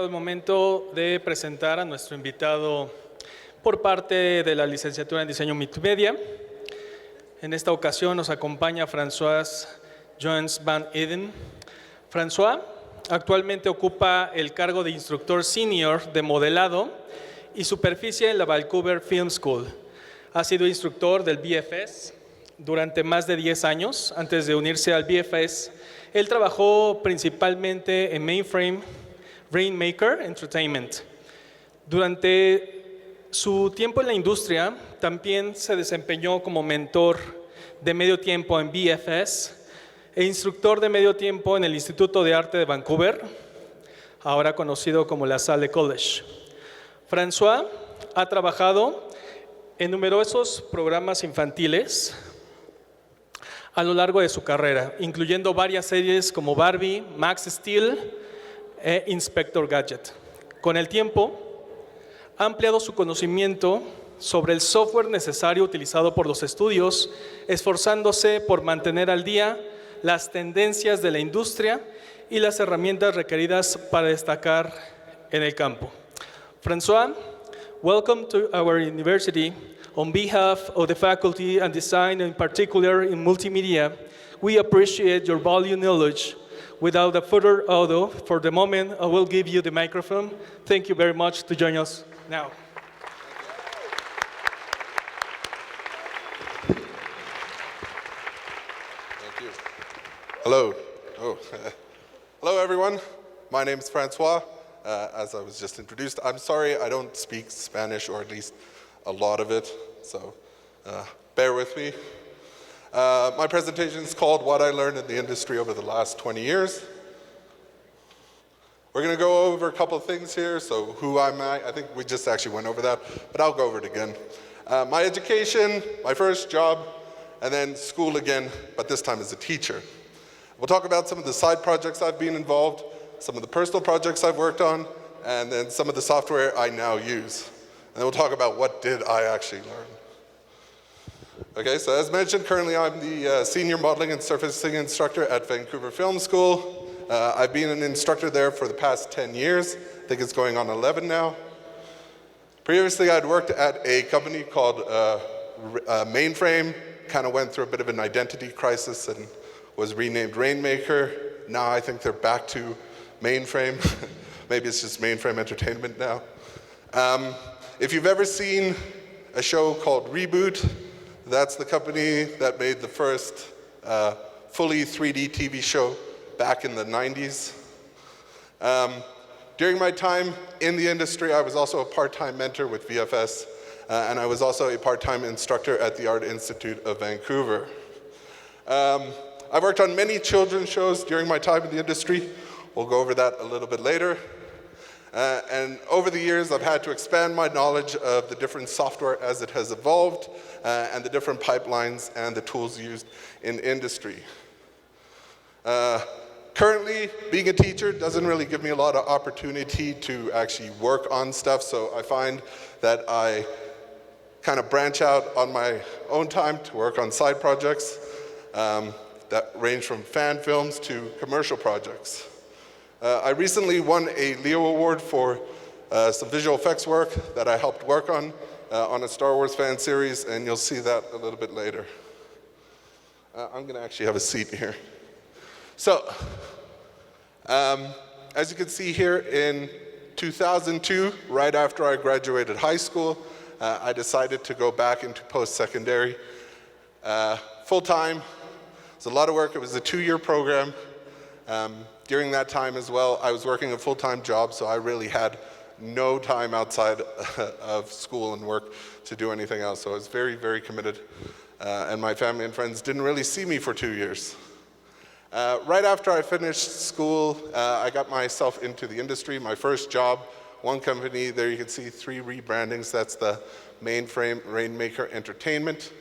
llegado el momento de presentar a nuestro invitado por parte de la licenciatura en Diseño Multimedia. En esta ocasión nos acompaña François Johannes van Eeden. François actualmente ocupa el cargo de instructor senior de modelado y superficie en la Vancouver Film School. Ha sido instructor del BFS durante más de 10 años. Antes de unirse al BFS, él trabajó principalmente en Mainframe Rainmaker Entertainment. Durante su tiempo en la industria, también se desempeñó como mentor de medio tiempo en BFS e instructor de medio tiempo en el Instituto de Arte de Vancouver, ahora conocido como la Salle College. François ha trabajado en numerosos programas infantiles a lo largo de su carrera, incluyendo varias series como Barbie, Max Steel e Inspector Gadget. Con el tiempo, ha ampliado su conocimiento sobre el software necesario utilizado por los estudios, esforzándose por mantener al día las tendencias de la industria y las herramientas requeridas para destacar en el campo. François, welcome to our university. On behalf of the faculty and design, in particular in multimedia, we appreciate your valuable knowledge. Without further ado, for the moment, I will give you the microphone. Thank you very much to join us now. Thank you. Hello. Hello, everyone. My name is François. As I was just introduced, I'm sorry I don't speak Spanish, or at least a lot of it, so bear with me. My presentation is called What I Learned in the Industry Over the Last 20 Years. We're going to go over a couple of things here. So who am I think we just actually went over that, but I'll go over it again. My education, my first job, and then school again, but this time as a teacher. We'll talk about some of the side projects I've been involved, some of the personal projects I've worked on, and then some of the software I now use. And then we'll talk about what did I actually learn. Okay, so as mentioned, currently I'm the senior modeling and surfacing instructor at Vancouver Film School. I've been an instructor there for the past 10 years. I think it's going on 11 now. Previously, I'd worked at a company called Mainframe, kind of went through a bit of an identity crisis and was renamed Rainmaker. Now I think they're back to Mainframe. Maybe it's just Mainframe Entertainment now. If you've ever seen a show called Reboot, that's the company that made the first fully 3D TV show back in the 90s. During my time in the industry, I was also a part-time mentor with VFS, and I was also a part-time instructor at the Art Institute of Vancouver. I've worked on many children's shows during my time in the industry. We'll go over that a little bit later. And over the years, I've had to expand my knowledge of the different software as it has evolved, and the different pipelines and the tools used in industry. Currently, being a teacher doesn't really give me a lot of opportunity to actually work on stuff, so I find that I kind of branch out on my own time to work on side projects that range from fan films to commercial projects. I recently won a Leo Award for some visual effects work that I helped work on a Star Wars fan series, and you'll see that a little bit later. I'm going to actually have a seat here. So, as you can see here, in 2002, right after I graduated high school, I decided to go back into post-secondary full-time. It was a lot of work. It was a 2-year program. During that time as well, I was working a full-time job, so I really had no time outside of school and work to do anything else. So I was very, very committed, and my family and friends didn't really see me for 2 years. Right after I finished school, I got myself into the industry. My first job, one company, there you can see 3 rebrandings. That's the Mainframe Rainmaker Entertainment.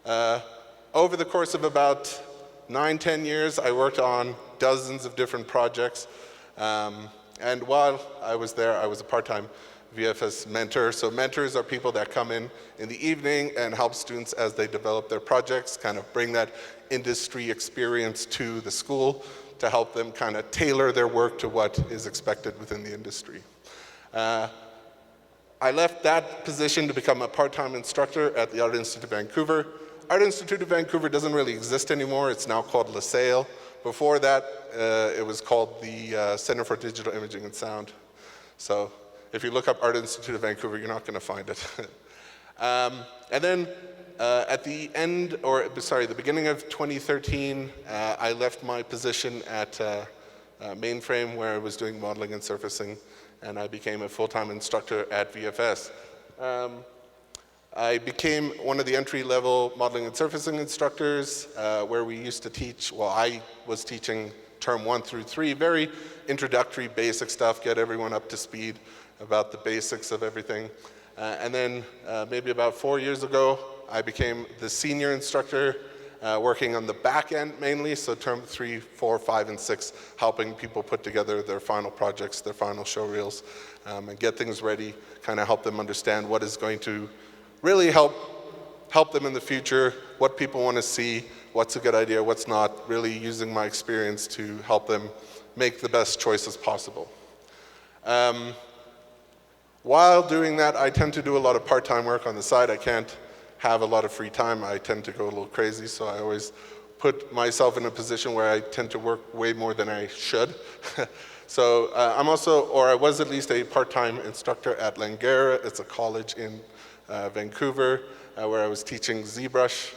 Over the course of about 9-10 years, I worked on dozens of different projects. And while I was there, I was a part-time VFS mentor. So mentors are people that come in the evening and help students as they develop their projects, kind of bring that industry experience to the school to help them kind of tailor their work to what is expected within the industry. I left that position to become a part-time instructor at the Art Institute of Vancouver. Art Institute of Vancouver doesn't really exist anymore. It's now called LaSalle. Before that, it was called the Center for Digital Imaging and Sound. So if you look up Art Institute of Vancouver, you're not going to find it. And then at the the beginning of 2013, I left my position at Mainframe, where I was doing modeling and surfacing, and I became a full-time instructor at VFS. I became one of the entry-level modeling and surfacing instructors, where we used to teach, well, I was teaching term 1 through 3, very introductory, basic stuff, get everyone up to speed about the basics of everything. And then maybe about 4 years ago, I became the senior instructor, working on the back end mainly, so term 3, 4, 5, and 6, helping people put together their final projects, their final show reels, and get things ready, kind of help them understand what is going to really help them in the future, what people want to see, what's a good idea, what's not, really using my experience to help them make the best choices possible. While doing that, I tend to do a lot of part-time work on the side. I can't have a lot of free time. I tend to go a little crazy, so I always put myself in a position where I tend to work way more than I should. So I'm also, or I was at least, a part-time instructor at Langara. It's a college in Vancouver, where I was teaching ZBrush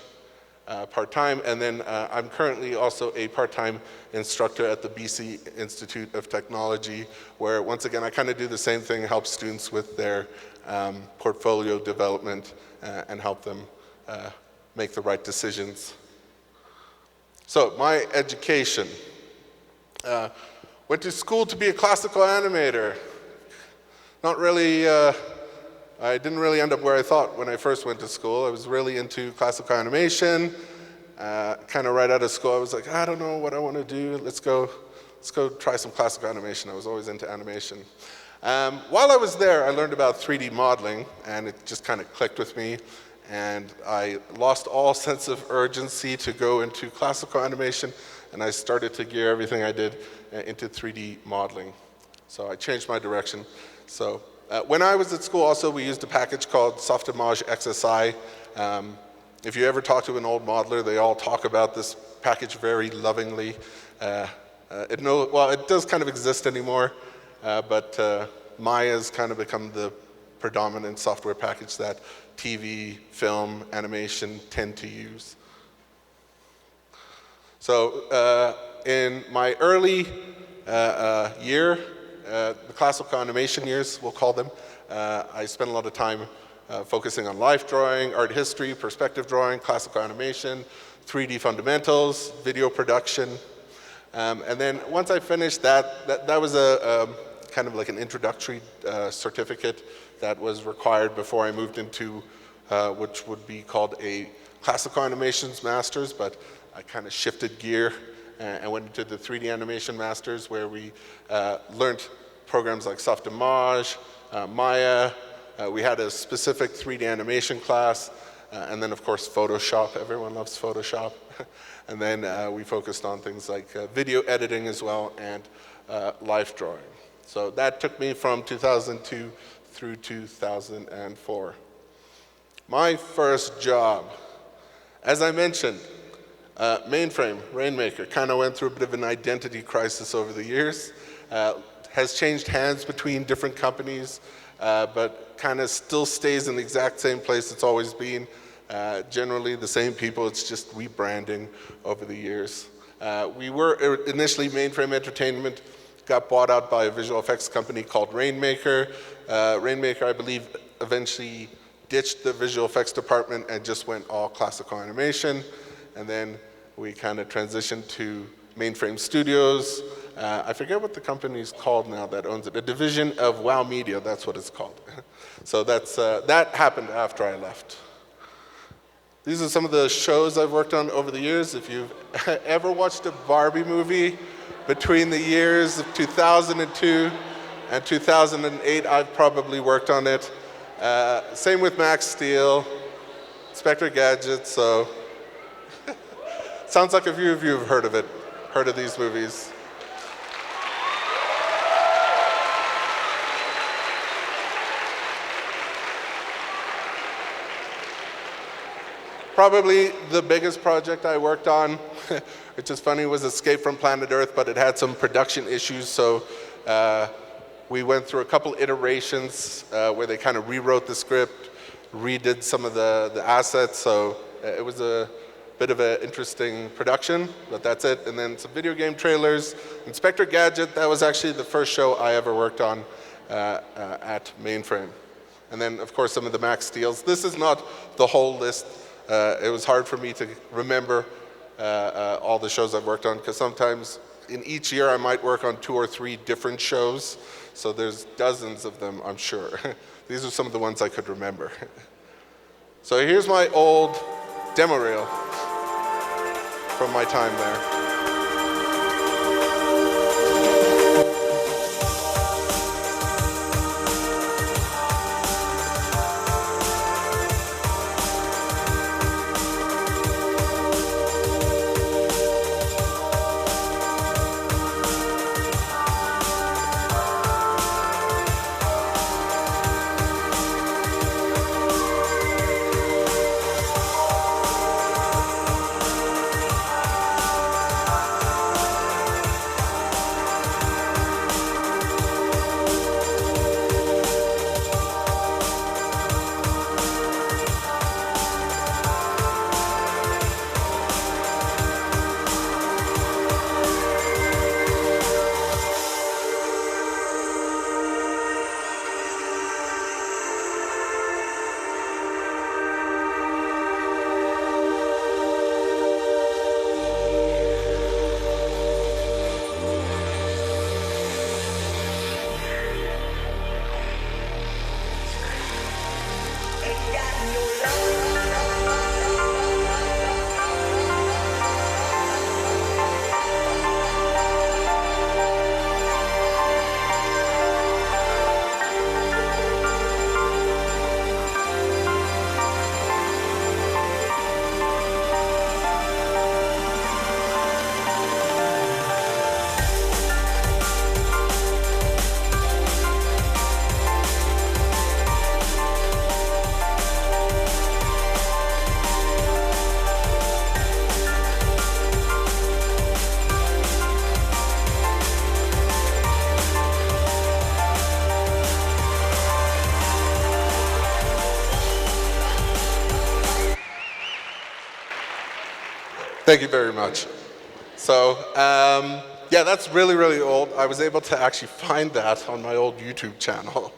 part-time, and then I'm currently also a part-time instructor at the BC Institute of Technology, where once again I kind of do the same thing, help students with their portfolio development and help them make the right decisions. So my education. Went to school to be a classical animator. Not really, I didn't really end up where I thought when I first went to school. I was really into classical animation. Kind of right out of school, I was like, I don't know what I want to do. Let's go try some classical animation. I was always into animation. While I was there, I learned about 3D modeling, and it just kind of clicked with me. And I lost all sense of urgency to go into classical animation, and I started to gear everything I did into 3D modeling. So I changed my direction. So when I was at school also, we used a package called Softimage XSI. If you ever talk to an old modeler, they all talk about this package very lovingly. It does kind of exist anymore, but Maya's kind of become the predominant software package that TV, film, animation tend to use. So in my early the classical animation years, we'll call them, I spent a lot of time focusing on life drawing, art history, perspective drawing, classical animation, 3D fundamentals, video production. And then once I finished that was a kind of like an introductory certificate that was required before I moved into which would be called a classical animations masters, but I kind of shifted gear and went into the 3D animation masters, where we learned programs like Softimage, Maya. We had a specific 3D animation class, and then of course Photoshop. Everyone loves Photoshop. And then we focused on things like video editing as well, and life drawing. So that took me from 2002 through 2004. My first job, as I mentioned, Mainframe, Rainmaker, kind of went through a bit of an identity crisis over the years. Has changed hands between different companies, but kind of still stays in the exact same place it's always been. Generally the same people, it's just rebranding over the years. We were initially Mainframe Entertainment, got bought out by a visual effects company called Rainmaker. Rainmaker, I believe, eventually ditched the visual effects department and just went all classical animation. And then we kind of transitioned to Mainframe Studios. I forget what the company's called now that owns it. A division of Wow Media, that's what it's called. So that happened after I left. These are some of the shows I've worked on over the years. If you've ever watched a Barbie movie between the years of 2002 and 2008, I've probably worked on it. Same with Max Steel, Spectre Gadget, so sounds like a few of you have heard of it. heard of these movies. Probably the biggest project I worked on, which is funny, was Escape from Planet Earth, but it had some production issues, so we went through a couple iterations where they kind of rewrote the script, redid some of the assets, so it was a bit of an interesting production, but that's it. And then some video game trailers. Inspector Gadget, that was actually the first show I ever worked on at Mainframe. And then, of course, some of the Max Steels. This is not the whole list. It was hard for me to remember all the shows I've worked on, because sometimes in each year I might work on 2 or 3 different shows, so there's dozens of them, I'm sure. These are some of the ones I could remember. So here's my old demo reel from my time there. Thank you very much. So, yeah, that's really, really old. I was able to actually find that on my old YouTube channel.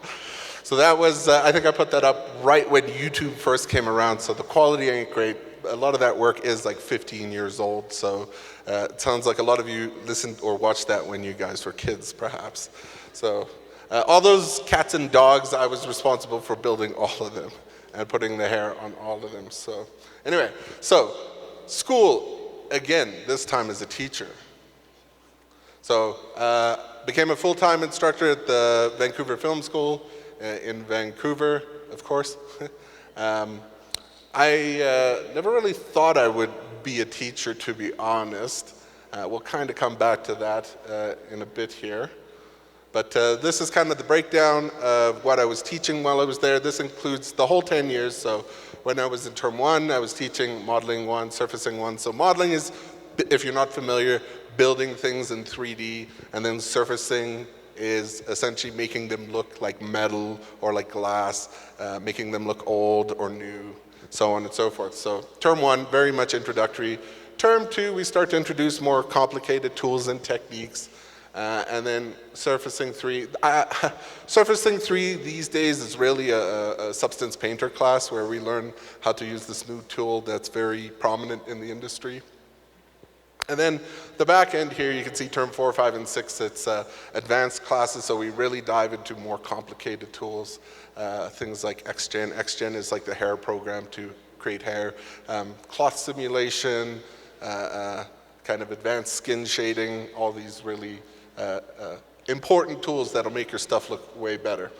So that was, I think I put that up right when YouTube first came around, so the quality ain't great. A lot of that work is like 15 years old, so it sounds like a lot of you listened or watched that when you guys were kids, perhaps. So all those cats and dogs, I was responsible for building all of them and putting the hair on all of them. So anyway, so school, again, this time as a teacher. So became a full-time instructor at the Vancouver Film School in Vancouver, of course. I never really thought I would be a teacher, to be honest. We'll kind of come back to that in a bit here. But this is kind of the breakdown of what I was teaching while I was there. This includes the whole 10 years. So when I was in term 1, I was teaching modeling 1, surfacing 1. So modeling is, if you're not familiar, building things in 3D, and then surfacing is essentially making them look like metal or like glass, making them look old or new, so on and so forth. So term 1, very much introductory. Term 2, we start to introduce more complicated tools and techniques. And then surfacing 3. Surfacing 3 these days is really a substance painter class where we learn how to use this new tool that's very prominent in the industry. And then the back end here, you can see term 4, 5, and 6, it's advanced classes, so we really dive into more complicated tools. Things like XGen. XGen is like the hair program to create hair. Cloth simulation, kind of advanced skin shading, all these really important tools that'll make your stuff look way better.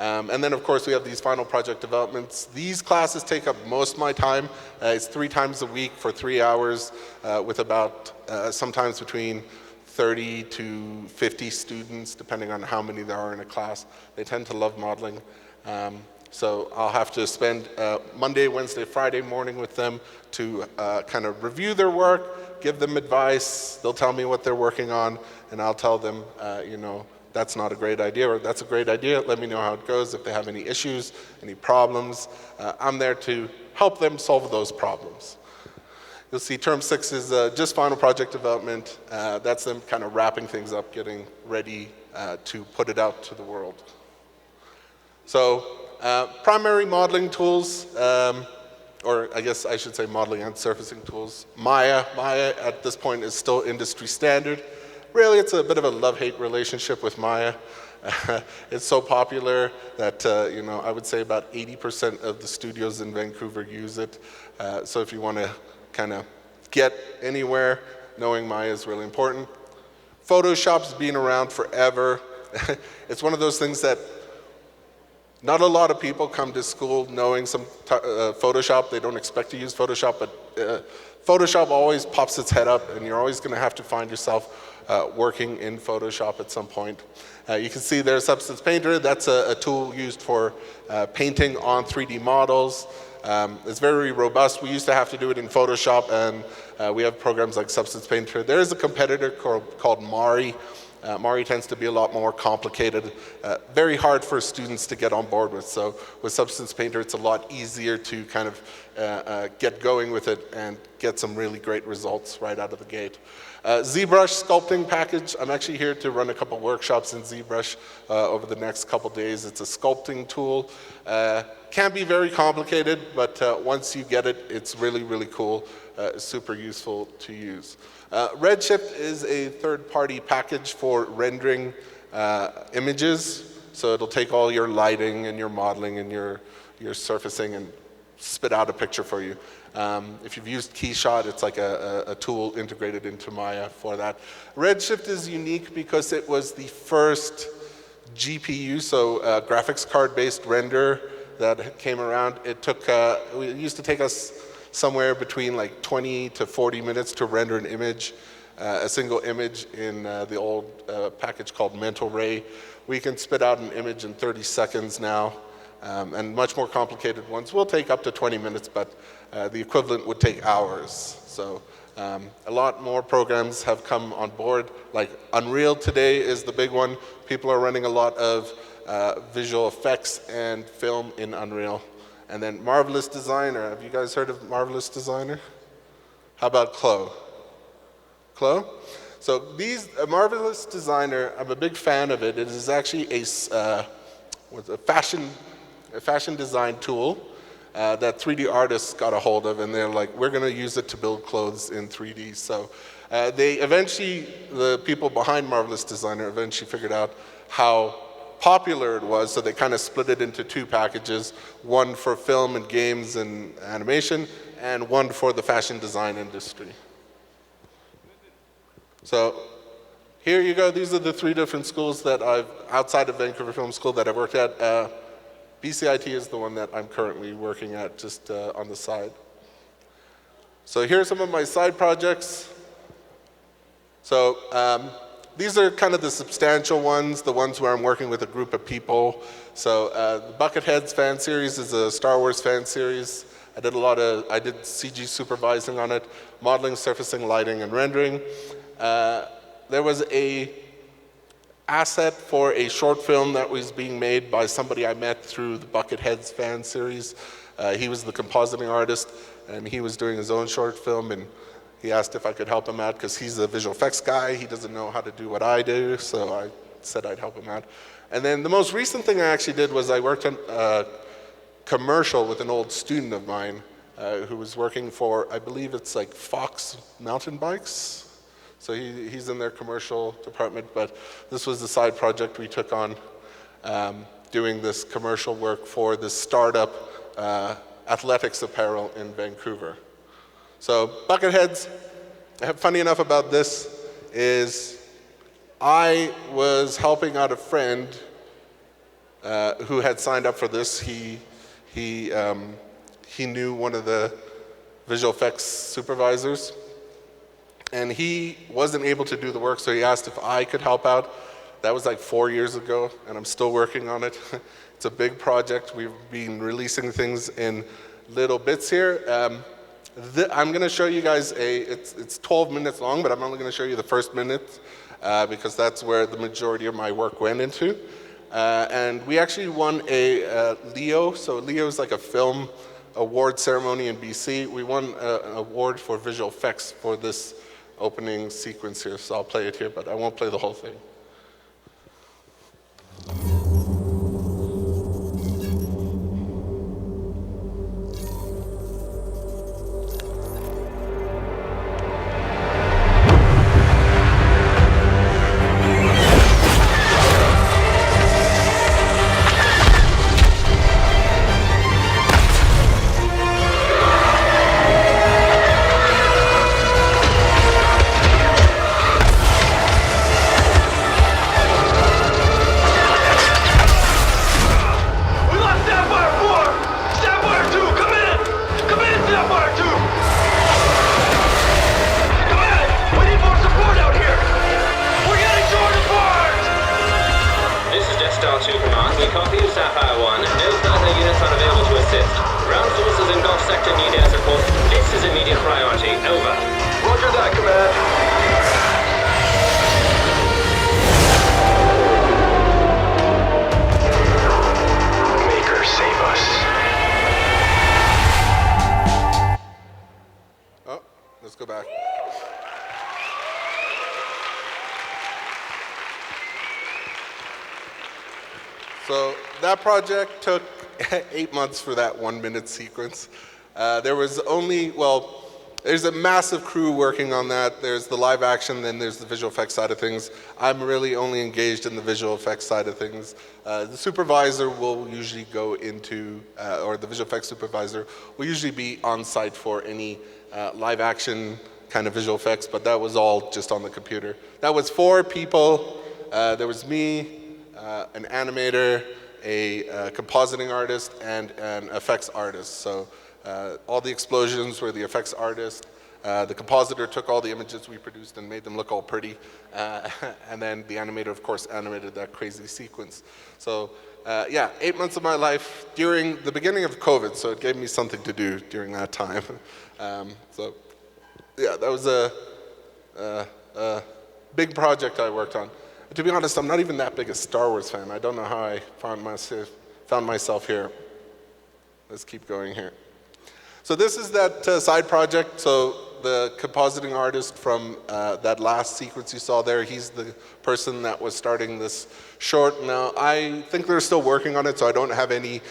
And then, of course, we have these final project developments. These classes take up most of my time. It's 3 times a week for 3 hours with about sometimes between 30 to 50 students, depending on how many there are in a class. They tend to love modeling. So I'll have to spend Monday, Wednesday, Friday morning with them to kind of review their work, give them advice. They'll tell me what they're working on, and I'll tell them, you know, that's not a great idea, or that's a great idea. Let me know how it goes. If they have any issues, any problems, I'm there to help them solve those problems. You'll see term 6 is just final project development. That's them kind of wrapping things up, getting ready to put it out to the world. So primary modeling tools, or I guess I should say modeling and surfacing tools. Maya at this point is still industry standard. Really, it's a bit of a love-hate relationship with Maya. It's so popular that, you know, I would say about 80% of the studios in Vancouver use it. So if you want to kind of get anywhere, knowing Maya is really important. Photoshop's been around forever. It's one of those things that not a lot of people come to school knowing some Photoshop. They don't expect to use Photoshop, but Photoshop always pops its head up, and you're always going to have to find yourself working in Photoshop at some point. You can see there's Substance Painter. That's a tool used for painting on 3D models. It's very robust. We used to have to do it in Photoshop, and we have programs like Substance Painter. There is a competitor called Mari. Mari tends to be a lot more complicated, very hard for students to get on board with. So with Substance Painter, it's a lot easier to kind of get going with it and get some really great results right out of the gate. ZBrush sculpting package. I'm actually here to run a couple workshops in ZBrush over the next couple days. It's a sculpting tool. Can be very complicated, but once you get it, it's really, really cool. Super useful to use. Redshift is a third-party package for rendering images. So it'll take all your lighting and your modeling and your surfacing and spit out a picture for you. If you've used Keyshot, it's like a tool integrated into Maya for that. Redshift is unique because it was the first GPU, so graphics card-based render that came around. It used to take us somewhere between like 20 to 40 minutes to render an image, a single image in the old package called Mental Ray. We can spit out an image in 30 seconds now, and much more complicated ones will take up to 20 minutes, but the equivalent would take hours. So a lot more programs have come on board, like Unreal today is the big one. People are running a lot of visual effects and film in Unreal. And then Marvelous Designer. Have you guys heard of Marvelous Designer? How about Clo? Clo? So Marvelous Designer, I'm a big fan of it. It is actually a fashion design tool that 3D artists got a hold of, and they're like, we're going to use it to build clothes in 3D. So the people behind Marvelous Designer eventually figured out how popular it was, so they kind of split it into 2 packages, one for film and games and animation, and one for the fashion design industry. So here you go. These are the 3 different schools that outside of Vancouver Film School that I've worked at. BCIT is the one that I'm currently working at, just on the side. So here are some of my side projects. So these are kind of the substantial ones, the ones where I'm working with a group of people. So the Bucketheads fan series is a Star Wars fan series. I did CG supervising on it, modeling, surfacing, lighting, and rendering. There was a asset for a short film that was being made by somebody I met through the Bucketheads fan series. He was the compositing artist, and he was doing his own short film, and he asked if I could help him out because he's a visual effects guy. He doesn't know how to do what I do, so I said I'd help him out. And then the most recent thing I actually did was I worked on a commercial with an old student of mine who was working for, I believe it's like Fox Mountain Bikes. So he's in their commercial department, but this was the side project we took on, doing this commercial work for this startup athletics apparel in Vancouver. So Bucketheads, funny enough about this is I was helping out a friend who had signed up for this. He knew one of the visual effects supervisors, and he wasn't able to do the work, so he asked if I could help out. That was like 4 years ago, and I'm still working on it. It's a big project. We've been releasing things in little bits here. I'm going to show you guys it's 12 minutes long, but I'm only going to show you the first minute because that's where the majority of my work went into. And we actually won a Leo. So Leo is like a film award ceremony in BC. We won an award for visual effects for this opening sequence here. So I'll play it here, but I won't play the whole thing. So that project took 8 months for that 1 minute sequence. There was only, well, there's a massive crew working on that. There's the live action, then there's the visual effects side of things. I'm really only engaged in the visual effects side of things. The supervisor will usually go into, or the visual effects supervisor will usually be on site for any live action kind of visual effects, but that was all just on the computer. That was 4 people. There was me, an animator, a compositing artist, and an effects artist. So all the explosions were the effects artist. The compositor took all the images we produced and made them look all pretty. And then the animator, of course, animated that crazy sequence. So yeah, 8 months of my life during the beginning of COVID, so it gave me something to do during that time. So yeah, that was a big project I worked on. To be honest, I'm not even that big a Star Wars fan. I don't know how I found myself here. Let's keep going here. So this is that side project. So the compositing artist from that last sequence you saw there, he's the person that was starting this short. Now, I think they're still working on it, so I don't have any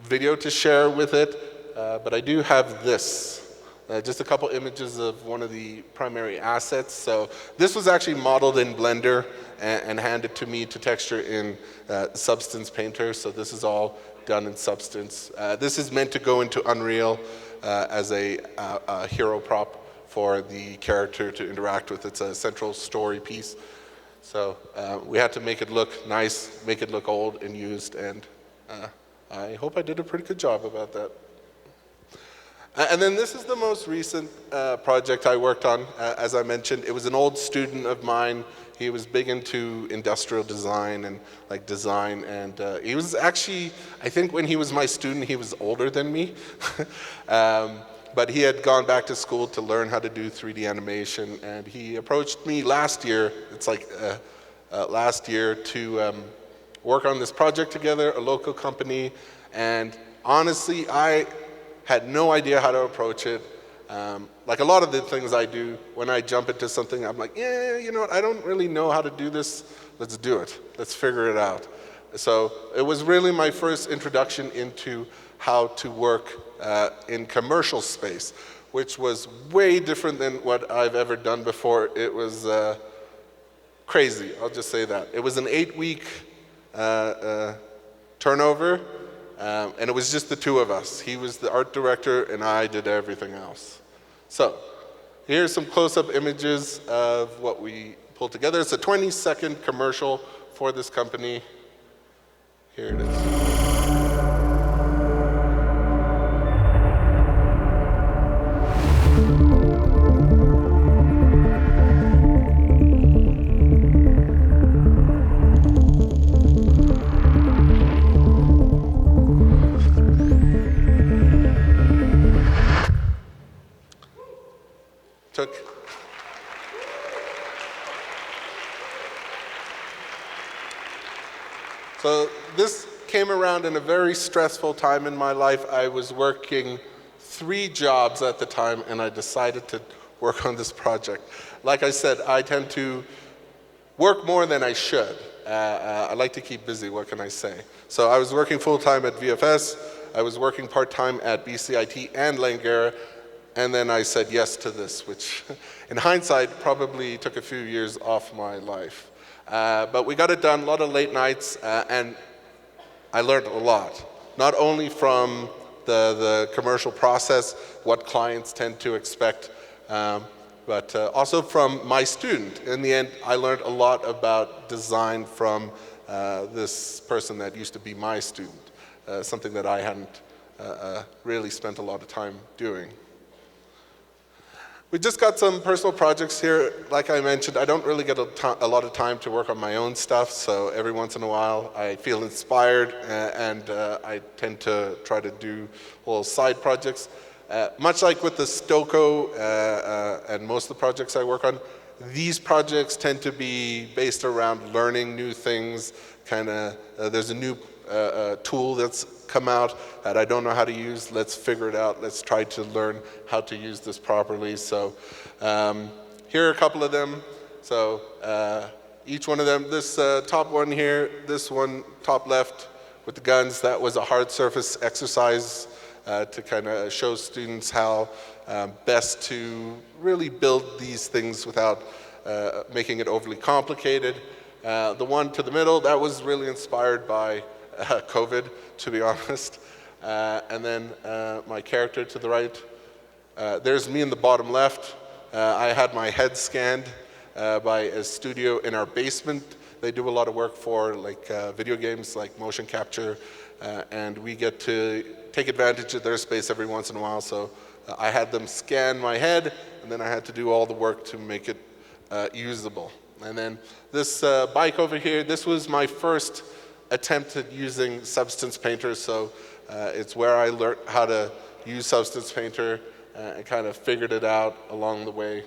video to share with it, but I do have this. Just a couple images of one of the primary assets. So this was actually modeled in Blender and handed to me to texture in Substance Painter. So this is all done in Substance. This is meant to go into Unreal as a hero prop for the character to interact with. It's a central story piece. So we had to make it look nice, make it look old and used, and I hope I did a pretty good job about that. And then this is the most recent project I worked on. As I mentioned, it was an old student of mine. He was big into industrial design and like design, and he was actually, I think when he was my student, he was older than me. But he had gone back to school to learn how to do 3D animation, and he approached me last year, it's like last year, to work on this project together, a local company, and honestly, I had no idea how to approach it. Like a lot of the things I do, when I jump into something, I'm like, yeah, you know what, I don't really know how to do this. Let's do it. Let's figure it out. So it was really my first introduction into how to work in commercial space, which was way different than what I've ever done before. It was crazy, I'll just say that. It was an 8-week turnover. And it was just the two of us. He was the art director and I did everything else. So here's some close-up images of what we pulled together. It's a 20-second commercial for this company. Here it is. So this came around in a very stressful time in my life. I was working 3 jobs at the time, and I decided to work on this project. Like I said, I tend to work more than I should. I like to keep busy, what can I say? So I was working full-time at VFS, I was working part-time at BCIT and Langara, and then I said yes to this, which in hindsight probably took a few years off my life. But we got it done, a lot of late nights, and I learned a lot. Not only from the commercial process, what clients tend to expect, but also from my student. In the end, I learned a lot about design from this person that used to be my student, something that I hadn't really spent a lot of time doing. We just got some personal projects here. Like I mentioned, I don't really get a lot of time to work on my own stuff, so every once in a while I feel inspired and I tend to try to do little side projects. Much like with the Stoco and most of the projects I work on, these projects tend to be based around learning new things. There's a new tool that's come out that I don't know how to use. Let's figure it out. Let's try to learn how to use this properly. So here are a couple of them. So each one of them, this top one here, this one top left with the guns, that was a hard surface exercise to kind of show students how best to really build these things without making it overly complicated. The one to the middle, that was really inspired by COVID, to be honest. And then my character to the right, there's me in the bottom left. I had my head scanned by a studio in our basement. They do a lot of work for like video games, like motion capture, and we get to take advantage of their space every once in a while. So I had them scan my head, and then I had to do all the work to make it usable. And then this bike over here, this was my first attempt at using Substance Painter, so it's where I learned how to use Substance Painter and kind of figured it out along the way.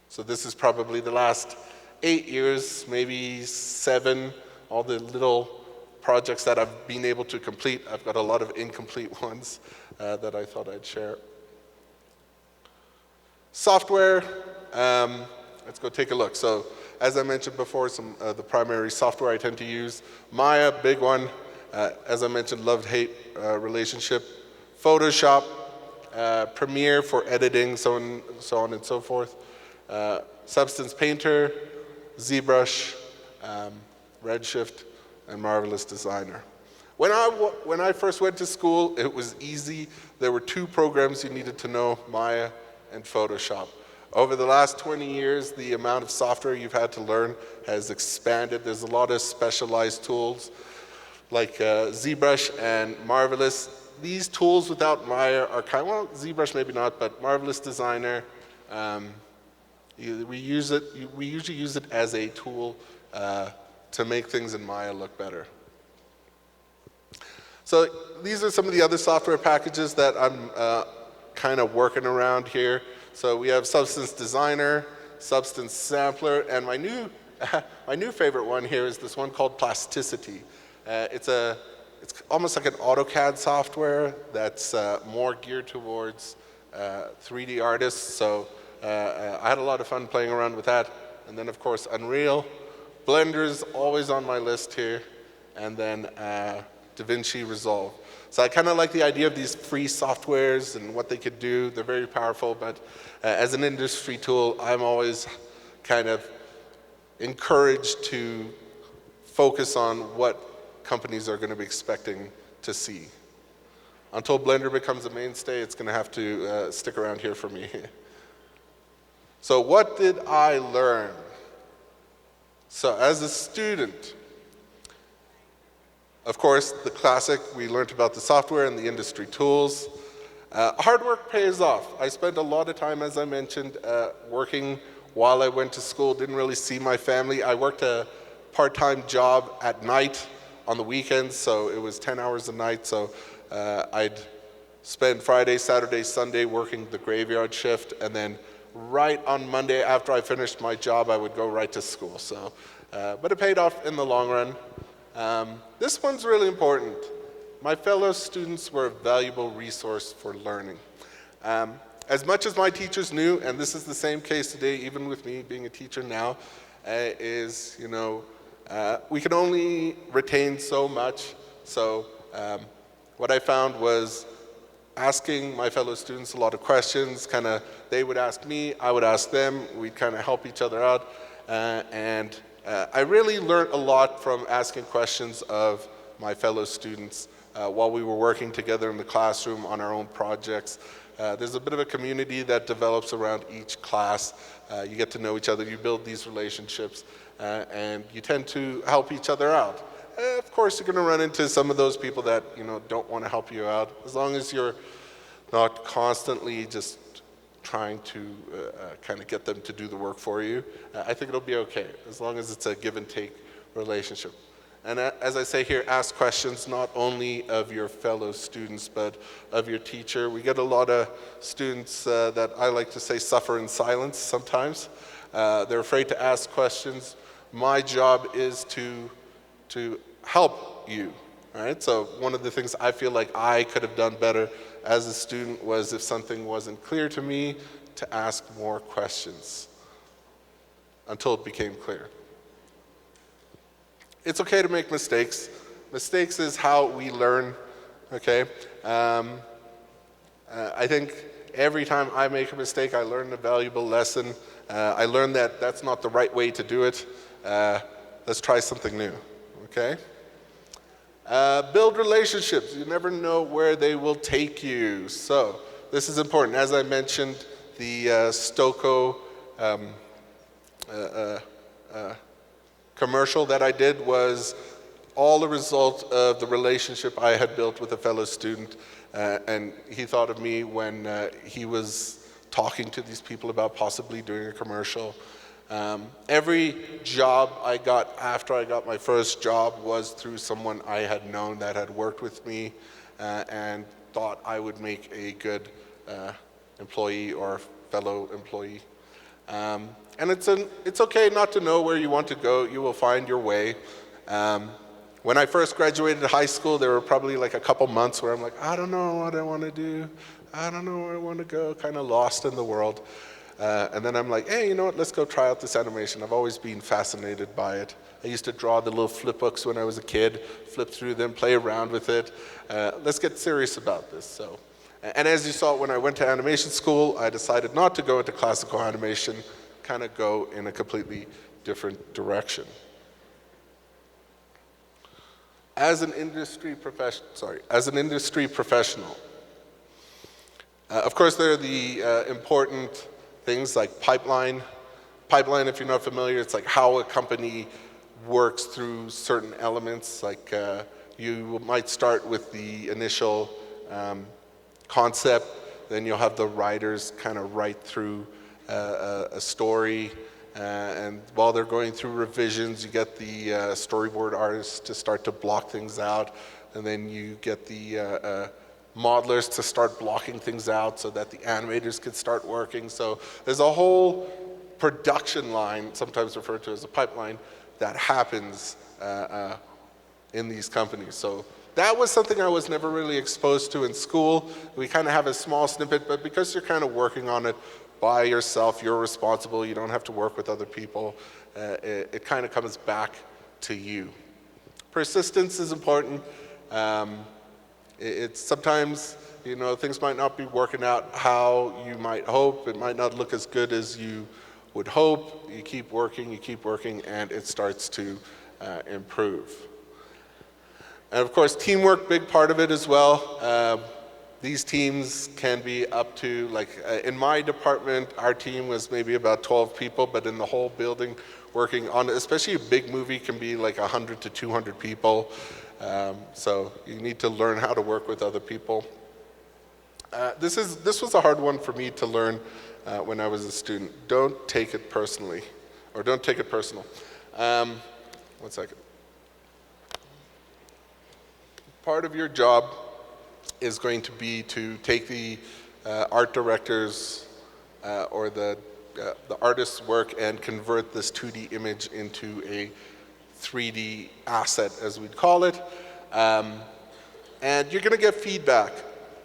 So this is probably the last 8 years, maybe 7, all the little projects that I've been able to complete. I've got a lot of incomplete ones that I thought I'd share. Software, let's go take a look. So as I mentioned before, some of the primary software I tend to use. Maya, big one. As I mentioned, love-hate relationship. Photoshop, Premiere for editing, so on and so forth. Substance Painter, ZBrush, Redshift, and Marvelous Designer. When I first went to school, it was easy. There were 2 programs you needed to know, Maya and Photoshop. Over the last 20 years, the amount of software you've had to learn has expanded. There's a lot of specialized tools like ZBrush and Marvelous. These tools without Maya are well, ZBrush maybe not, but Marvelous Designer, we usually use it as a tool to make things in Maya look better. So these are some of the other software packages that I'm kind of working around here. So we have Substance Designer, Substance Sampler, and my new favorite one here is this one called Plasticity. It's almost like an AutoCAD software that's more geared towards 3D artists. So I had a lot of fun playing around with that. And then of course Unreal, Blender's always on my list here, and then DaVinci Resolve. So I kind of like the idea of these free softwares and what they could do. They're very powerful, but as an industry tool, I'm always kind of encouraged to focus on what companies are going to be expecting to see. Until Blender becomes a mainstay, it's going to have to stick around here for me. So what did I learn? So as a student, Of course, the classic, we learned about the software and the industry tools. Hard work pays off. I spent a lot of time, as I mentioned, working while I went to school, didn't really see my family. I worked a part-time job at night on the weekends, so it was 10 hours a night. So I'd spend Friday, Saturday, Sunday working the graveyard shift, and then right on Monday after I finished my job, I would go right to school. So, but it paid off in the long run. This one's really important. My fellow students were a valuable resource for learning. As much as my teachers knew, and this is the same case today, even with me being a teacher now, is, we can only retain so much. So what I found was asking my fellow students a lot of questions. They would ask me, I would ask them. We'd kind of help each other out. And I really learned a lot from asking questions of my fellow students while we were working together in the classroom on our own projects. There's a bit of a community that develops around each class. You get to know each other, you build these relationships, and you tend to help each other out. Of course, you're going to run into some of those people that don't want to help you out. As long as you're not constantly just trying to kind of get them to do the work for you, I think it'll be okay, as long as it's a give and take relationship. And as I say here, ask questions not only of your fellow students, but of your teacher. We get a lot of students that I like to say suffer in silence sometimes. They're afraid to ask questions. My job is to help you, right? So one of the things I feel like I could have done better as a student was, if something wasn't clear to me, to ask more questions until it became clear. It's okay to make mistakes. Mistakes is how we learn, okay? I think every time I make a mistake, I learn a valuable lesson. I learned that that's not the right way to do it. Let's try something new, okay? Build relationships. You never know where they will take you. So this is important. As I mentioned, the Stoco commercial that I did was all a result of the relationship I had built with a fellow student, and he thought of me when he was talking to these people about possibly doing a commercial. Every job I got after I got my first job was through someone I had known that had worked with me and thought I would make a good employee or fellow employee. And it's okay not to know where you want to go. You will find your way. When I first graduated high school, there were probably like a couple months where I'm like, I don't know what I want to do. I don't know where I want to go, kind of lost in the world. And then I'm like, hey, you know what, let's go try out this animation. I've always been fascinated by it. I used to draw the little flip books when I was a kid, flip through them, play around with it. Let's get serious about this. And as you saw, when I went to animation school, I decided not to go into classical animation, kind of go in a completely different direction. As an industry professional, of course, there are the important things like pipeline. Pipeline, if you're not familiar, it's like how a company works through certain elements. Like you might start with the initial concept, then you'll have the writers kind of write through a story, and while they're going through revisions, you get the storyboard artists to start to block things out, and then you get the modelers to start blocking things out so that the animators can start working. So there's a whole production line, sometimes referred to as a pipeline, that happens in these companies. So that was something I was never really exposed to in school. We kind of have a small snippet, but because you're kind of working on it by yourself, you're responsible, you don't have to work with other people, it kind of comes back to you. Persistence is important. It's sometimes, things might not be working out how you might hope. It might not look as good as you would hope. You keep working, and it starts to improve. And of course, teamwork, big part of it as well. These teams can be up to, in my department, our team was maybe about 12 people, but in the whole building working on it, especially a big movie can be like 100 to 200 people. So you need to learn how to work with other people. This was a hard one for me to learn when I was a student. Don't take it personally, or don't take it personal. 1 second. Part of your job is going to be to take the art director's or the artist's work and convert this 2D image into a 3D asset, as we'd call it. And you're going to get feedback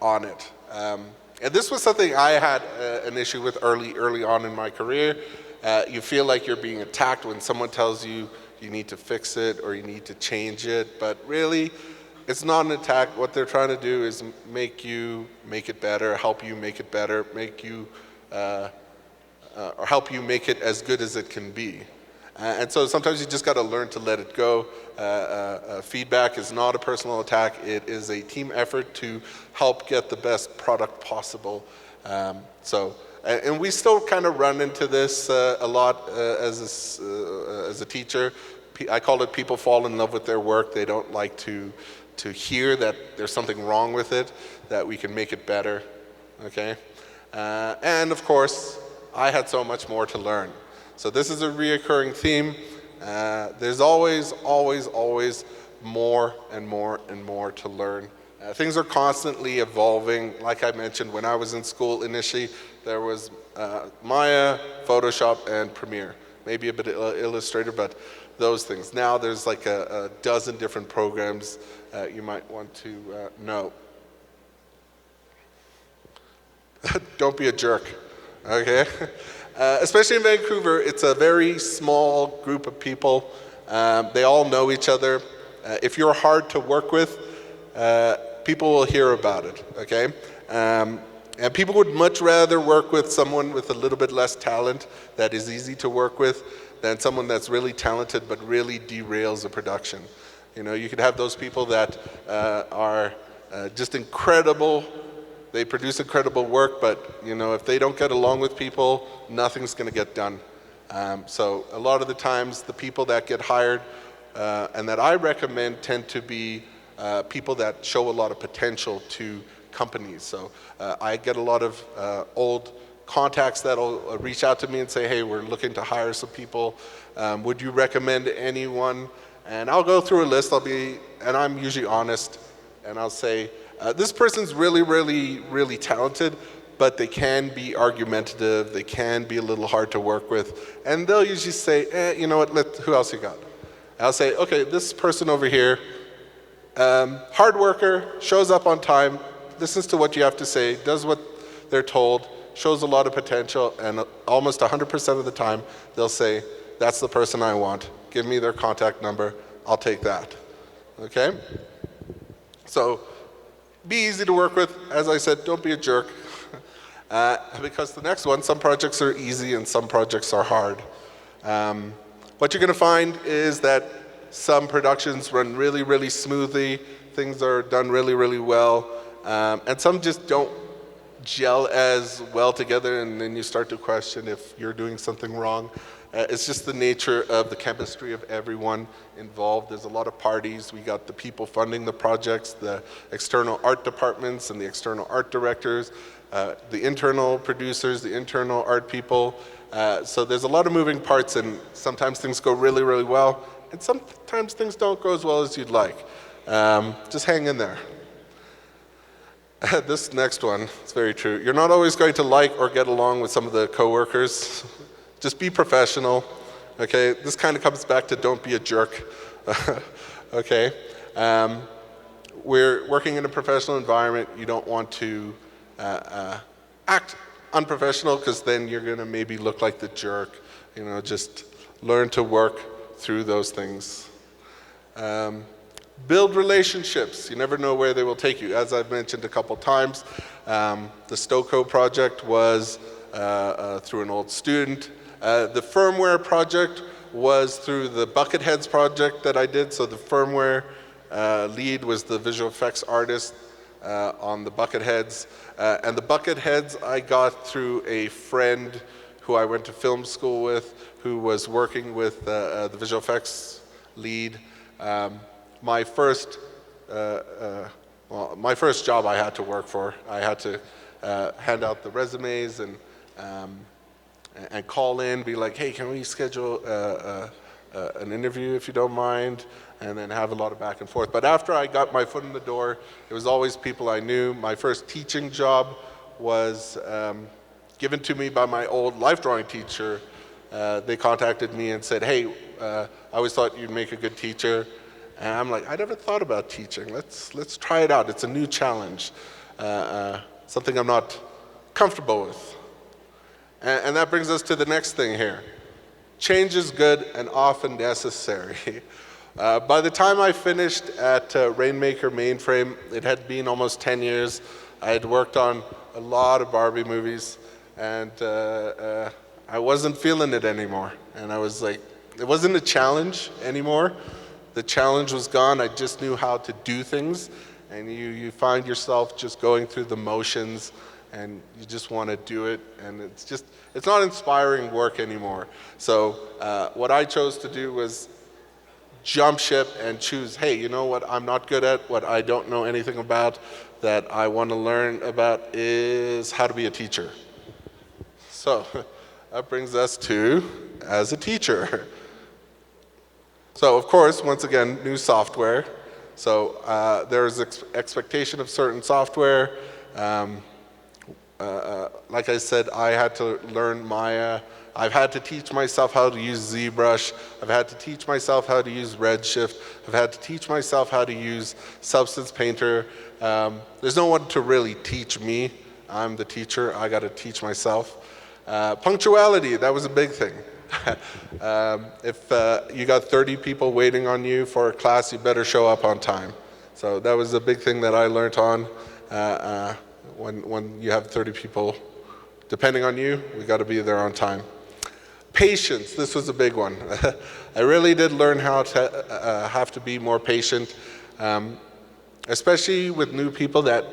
on it. And this was something I had an issue with early on in my career. You feel like you're being attacked when someone tells you you need to fix it or you need to change it, but really, it's not an attack. What they're trying to do is make you make it better, help you make it better, or help you make it as good as it can be. And so sometimes you just got to learn to let it go. Feedback is not a personal attack. It is a team effort to help get the best product possible. And we still kind of run into this a lot as a teacher. I call it people fall in love with their work. They don't like to hear that there's something wrong with it, that we can make it better, okay? And of course, I had so much more to learn. So this is a reoccurring theme. There's always more and more and more to learn. Things are constantly evolving. Like I mentioned, when I was in school initially, there was Maya, Photoshop, and Premiere. Maybe a bit of Illustrator, but those things. Now there's like a dozen different programs you might want to know. Don't be a jerk, okay? Especially in Vancouver, it's a very small group of people. They all know each other. If you're hard to work with, people will hear about it, okay? And people would much rather work with someone with a little bit less talent that is easy to work with than someone that's really talented but really derails a production. You know, you could have those people that are just incredible. They produce incredible work, but you know, if they don't get along with people, nothing's going to get done. So a lot of the times, the people that get hired and that I recommend tend to be people that show a lot of potential to companies. So I get a lot of old contacts that'll reach out to me and say, hey, we're looking to hire some people. Would you recommend anyone? And I'll go through a list. And I'm usually honest, and I'll say, this person's really, really, really talented, but they can be argumentative. They can be a little hard to work with. And they'll usually say, you know what, who else you got? And I'll say, okay, this person over here, hard worker, shows up on time, listens to what you have to say, does what they're told, shows a lot of potential, and almost 100% of the time, they'll say, that's the person I want. Give me their contact number, I'll take that, okay? So, be easy to work with. As I said, don't be a jerk. Because the next one, some projects are easy and some projects are hard. What you're gonna find is that some productions run really, really smoothly, things are done really, really well, and some just don't gel as well together, and then you start to question if you're doing something wrong. It's just the nature of the chemistry of everyone involved. There's a lot of parties. We got the people funding the projects, the external art departments and the external art directors, the internal producers, the internal art people. So there's a lot of moving parts, and sometimes things go really, really well, and sometimes things don't go as well as you'd like. Just hang in there. This next one, it's very true. You're not always going to like or get along with some of the coworkers. Just be professional, okay? This kind of comes back to don't be a jerk, okay? We're working in a professional environment. You don't want to act unprofessional, because then you're gonna maybe look like the jerk. You know, just learn to work through those things. Build relationships. You never know where they will take you. As I've mentioned a couple times, the Stoco project was through an old student. The firmware project was through the Bucketheads project that I did. So the firmware lead was the visual effects artist on the Bucketheads. And the Bucketheads I got through a friend who I went to film school with, who was working with the visual effects lead. my first job I had to work for. I had to hand out the resumes and call in, be like, hey, can we schedule an interview if you don't mind, and then have a lot of back and forth. But after I got my foot in the door, it was always people I knew. My first teaching job was given to me by my old life drawing teacher. They contacted me and said, hey, I always thought you'd make a good teacher. And I'm like, I never thought about teaching. Let's try it out. It's a new challenge, something I'm not comfortable with. And that brings us to the next thing here. Change is good and often necessary. By the time I finished at Rainmaker Mainframe, it had been almost 10 years. I had worked on a lot of Barbie movies, and I wasn't feeling it anymore. And I was like, it wasn't a challenge anymore. The challenge was gone. I just knew how to do things, and you find yourself just going through the motions, and you just want to do it, and it's not inspiring work anymore. So what I chose to do was jump ship and choose, hey, you know what I'm not good at, what I don't know anything about, that I want to learn about is how to be a teacher. So that brings us to as a teacher. So of course, once again, new software. So there's expectation of certain software. Like I said, I had to learn Maya. I've had to teach myself how to use ZBrush. I've had to teach myself how to use Redshift. I've had to teach myself how to use Substance Painter. There's no one to really teach me. I'm the teacher. I got to teach myself. Punctuality, that was a big thing. If you got 30 people waiting on you for a class, you better show up on time. So that was a big thing that I learned on. When you have 30 people depending on you, we got to be there on time. Patience, this was a big one. I really did learn how to have to be more patient, especially with new people that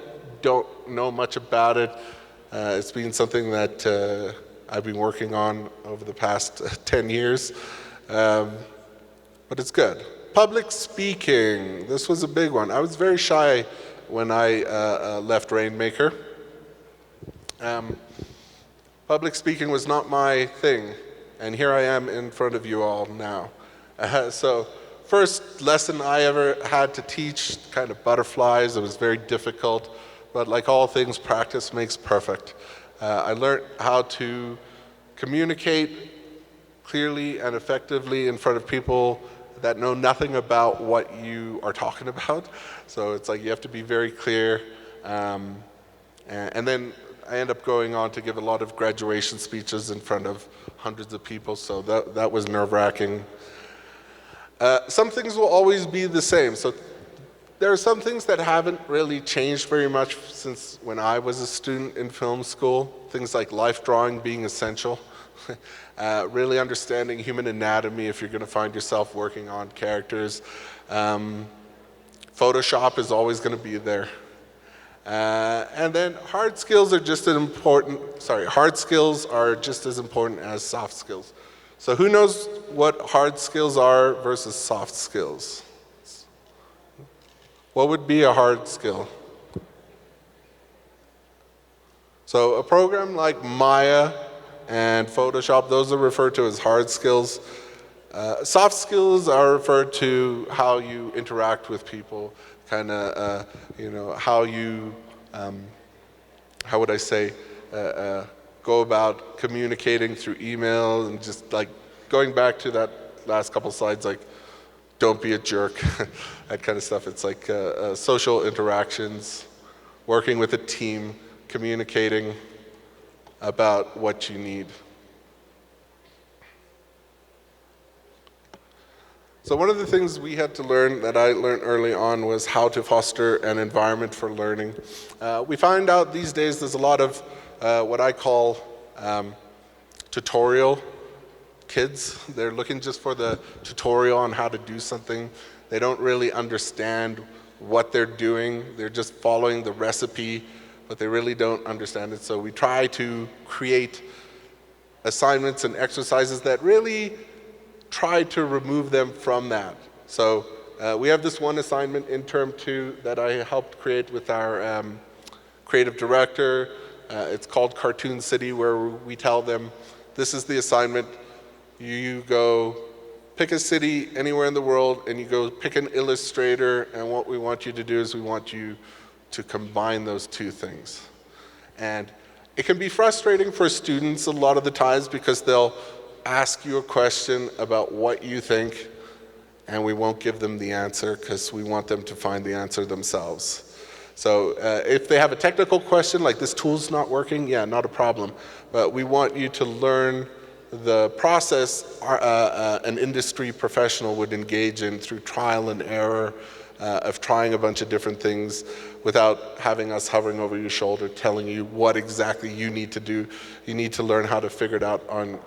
don't know much about it. It's been something that I've been working on over the past 10 years, but it's good. Public speaking, this was a big one. I was very shy when I left Rainmaker. Public speaking was not my thing, and here I am in front of you all now. So first lesson I ever had to teach, kind of butterflies. It was very difficult, but like all things, practice makes perfect. I learned how to communicate clearly and effectively in front of people that know nothing about what you are talking about. So it's like you have to be very clear. And then I end up going on to give a lot of graduation speeches in front of hundreds of people, so that was nerve-wracking. Some things will always be the same. So there are some things that haven't really changed very much since when I was a student in film school. Things like life drawing being essential. Really understanding human anatomy if you're going to find yourself working on characters. Photoshop is always going to be there. And then hard skills are just as important. Hard skills are just as important as soft skills. So who knows what hard skills are versus soft skills? What would be a hard skill? So a program like Maya and Photoshop, those are referred to as hard skills. Soft skills are referred to how you interact with people, kind of, how you, how would I say, go about communicating through email, and just like going back to that last couple slides, like don't be a jerk, that kind of stuff. It's like social interactions, working with a team, communicating about what you need. So one of the things we had to learn, that I learned early on, was how to foster an environment for learning. We find out these days there's a lot of what I call tutorial kids. They're looking just for the tutorial on how to do something. They don't really understand what they're doing. They're just following the recipe, but they really don't understand it. So we try to create assignments and exercises that really try to remove them from that. So We have this one assignment in term 2 that I helped create with our creative director. It's called Cartoon City, where we tell them, this is the assignment. You go pick a city anywhere in the world, and you go pick an illustrator, and what we want you to do is we want you to combine those two things. And it can be frustrating for students a lot of the times because they'll ask you a question about what you think, and we won't give them the answer because we want them to find the answer themselves. So if they have a technical question like this tool's not working, yeah, not a problem. But we want you to learn the process an industry professional would engage in through trial and error of trying a bunch of different things without having us hovering over your shoulder telling you what exactly you need to do. You need to learn how to figure it out on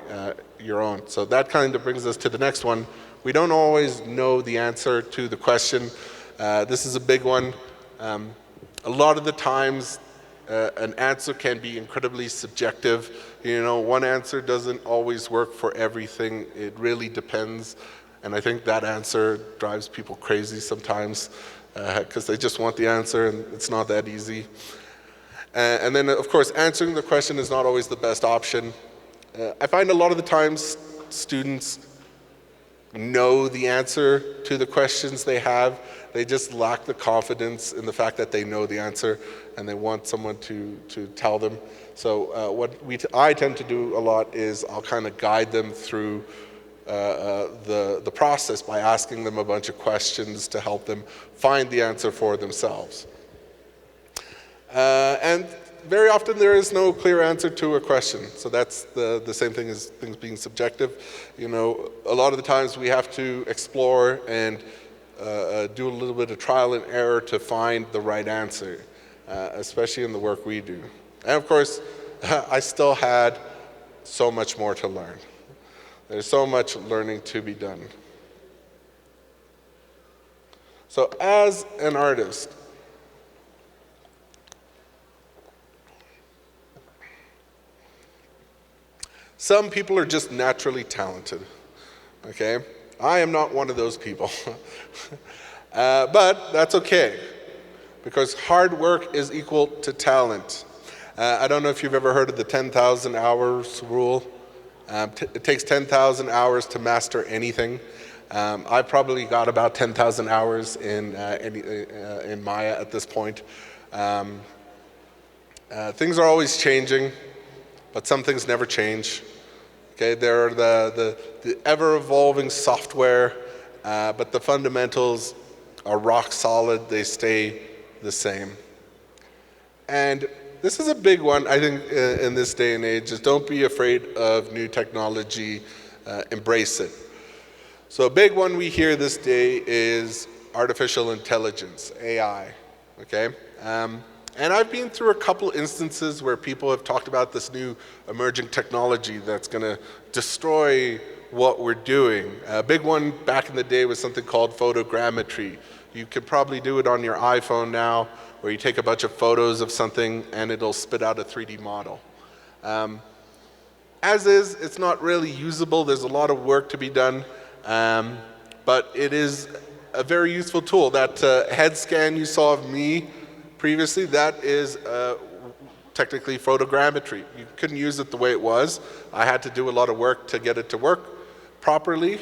your own. So that kind of brings us to the next one. We don't always know the answer to the question. This is a big one. A lot of the times, an answer can be incredibly subjective. You know, one answer doesn't always work for everything. It really depends. And I think that answer drives people crazy sometimes because they just want the answer and it's not that easy. And then, of course, answering the question is not always the best option. I find a lot of the times students know the answer to the questions they have. They just lack the confidence in the fact that they know the answer and they want someone to tell them. So what I tend to do a lot is I'll kind of guide them through the process by asking them a bunch of questions to help them find the answer for themselves. And very often there is no clear answer to a question. So that's the same thing as things being subjective. You know, a lot of the times we have to explore and do a little bit of trial and error to find the right answer, especially in the work we do. And of course, I still had so much more to learn. There's so much learning to be done. So as an artist, some people are just naturally talented, okay? I am not one of those people. But that's okay, because hard work is equal to talent. I don't know if you've ever heard of the 10,000 hours rule. It takes 10,000 hours to master anything. I probably got about 10,000 hours in Maya at this point. Things are always changing, but some things never change. Okay, there are the ever-evolving software, but the fundamentals are rock solid. They stay the same. And this is a big one, I think, in this day and age, is don't be afraid of new technology, embrace it. So a big one we hear this day is artificial intelligence, AI, okay? And I've been through a couple instances where people have talked about this new emerging technology that's gonna destroy what we're doing. A big one back in the day was something called photogrammetry. You could probably do it on your iPhone now, where you take a bunch of photos of something and it'll spit out a 3D model. As is, it's not really usable. There's a lot of work to be done, but it is a very useful tool. That head scan you saw of me previously, that is technically photogrammetry. You couldn't use it the way it was. I had to do a lot of work to get it to work properly.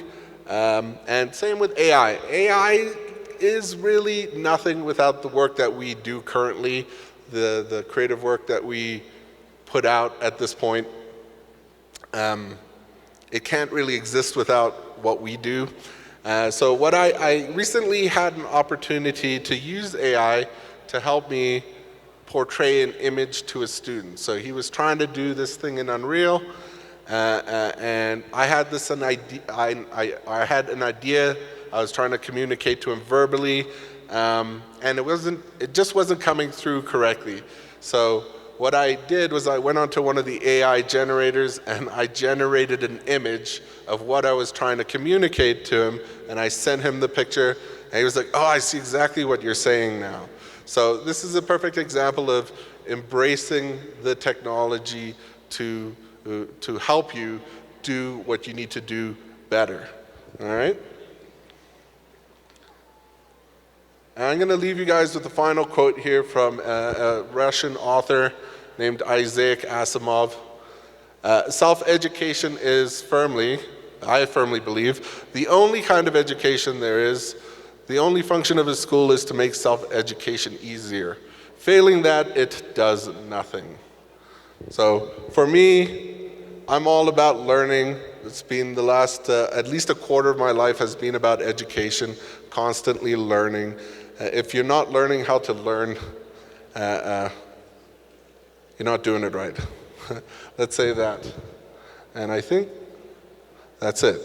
And same with AI. AI is really nothing without the work that we do currently, the creative work that we put out at this point. It can't really exist without what we do. So what I recently had an opportunity to use AI to help me portray an image to a student. So he was trying to do this thing in Unreal, and I had I had an idea. I was trying to communicate to him verbally, and it just wasn't coming through correctly. So what I did was I went onto one of the AI generators and I generated an image of what I was trying to communicate to him, and I sent him the picture, and he was like, "Oh, I see exactly what you're saying now." So this is a perfect example of embracing the technology to help you do what you need to do better, all right? And I'm going to leave you guys with the final quote here from a Russian author named Isaac Asimov. Self-education is I firmly believe, the only kind of education there is. The only function of a school is to make self-education easier. Failing that, it does nothing. So for me, I'm all about learning. It's been the last, at least a quarter of my life has been about education, constantly learning. If you're not learning how to learn, you're not doing it right. Let's say that. And I think that's it.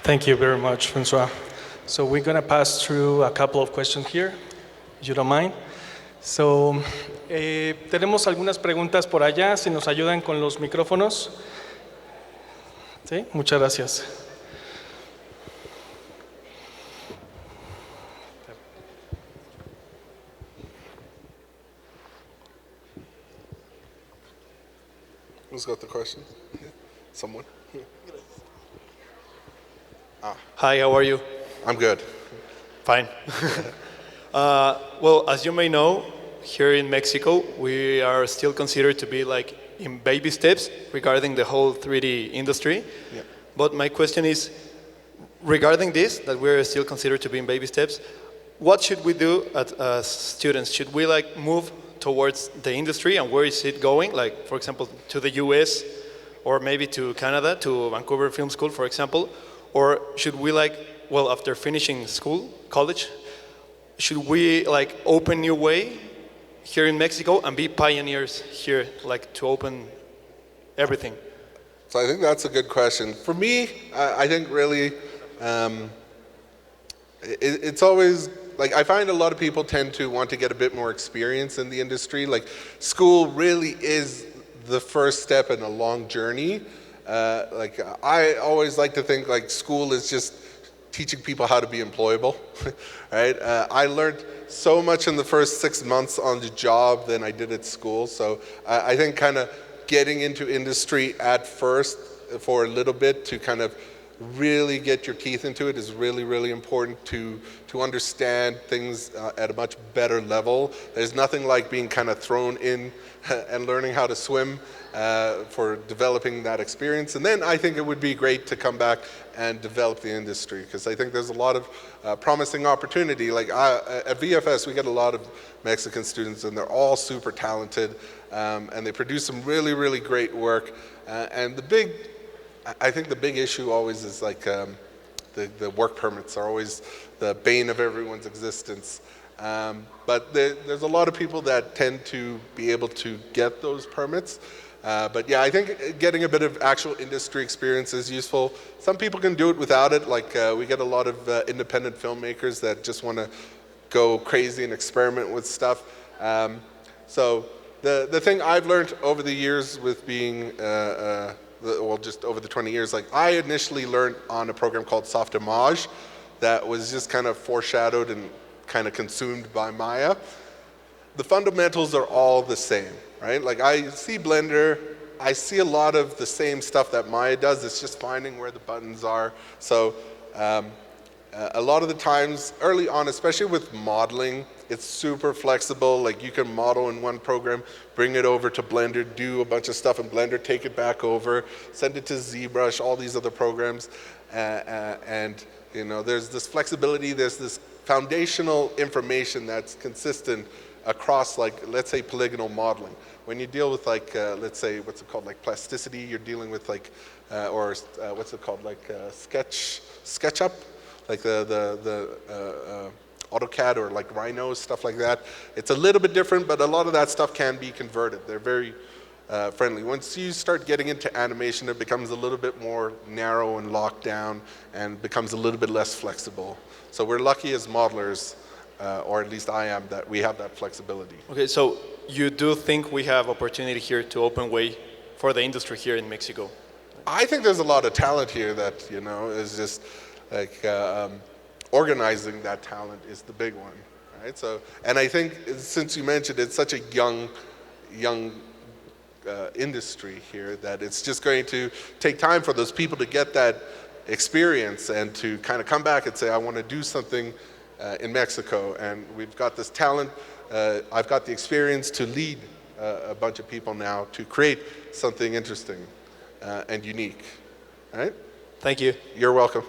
Thank you very much, François. So we're going to pass through a couple of questions here, if you don't mind. So, tenemos algunas preguntas por allá, si nos ayudan con los micrófonos. Sí, muchas gracias. Who's got the question? Someone? Hi, how are you? I'm good. Fine. Well, as you may know, here in Mexico, we are still considered to be like in baby steps regarding the whole 3D industry. Yeah. But my question is, regarding this, that we're still considered to be in baby steps, what should we do as students? Should we like move towards the industry, and where is it going? Like, for example, to the US, or maybe to Canada, to Vancouver Film School, for example? Or should we like, well, after finishing school, college, should we like open new way here in Mexico and be pioneers here, like to open everything? So I think that's a good question. For me, I think really, it's always, like I find a lot of people tend to want to get a bit more experience in the industry. Like school really is the first step in a long journey. Like I always like to think like school is just teaching people how to be employable, right? I learned so much in the first 6 months on the job than I did at school. So I think kind of getting into industry at first for a little bit to kind of really get your teeth into it is really, really important to understand things at a much better level. There's nothing like being kind of thrown in and learning how to swim for developing that experience. And then I think it would be great to come back and develop the industry, because I think there's a lot of promising opportunity. Like at VFS, we get a lot of Mexican students, and they're all super talented, and they produce some really, really great work. And I think the big issue always is like the work permits are always the bane of everyone's existence. But there's a lot of people that tend to be able to get those permits. But yeah, I think getting a bit of actual industry experience is useful. Some people can do it without it. Like we get a lot of independent filmmakers that just want to go crazy and experiment with stuff. So the thing I've learned over the years with being well, just over the 20 years, like I initially learned on a program called Soft Image that was just kind of foreshadowed and kind of consumed by Maya. The fundamentals are all the same, right? Like I see Blender, I see a lot of the same stuff that Maya does. It's just finding where the buttons are. So a lot of the times early on, especially with modeling, it's super flexible. Like you can model in one program, bring it over to Blender, do a bunch of stuff in Blender, take it back over, send it to ZBrush, all these other programs. And you know, there's this flexibility, there's this foundational information that's consistent across, like, let's say polygonal modeling. When you deal with like, let's say, what's it called, like plasticity, you're dealing with like, what's it called, like SketchUp, like the AutoCAD or like Rhino, stuff like that. It's a little bit different, but a lot of that stuff can be converted. They're very friendly. Once you start getting into animation, it becomes a little bit more narrow and locked down and becomes a little bit less flexible. So we're lucky as modelers, or at least I am, that we have that flexibility. Okay, so you do think we have opportunity here to open way for the industry here in Mexico? I think there's a lot of talent here that, you know, is just like organizing that talent is the big one, right? So, and I think since you mentioned it's such a young industry here, that it's just going to take time for those people to get that experience and to kind of come back and say, I want to do something in Mexico, and we've got this talent. I've got the experience to lead a bunch of people now to create something interesting and unique. All right? Thank you. You're welcome.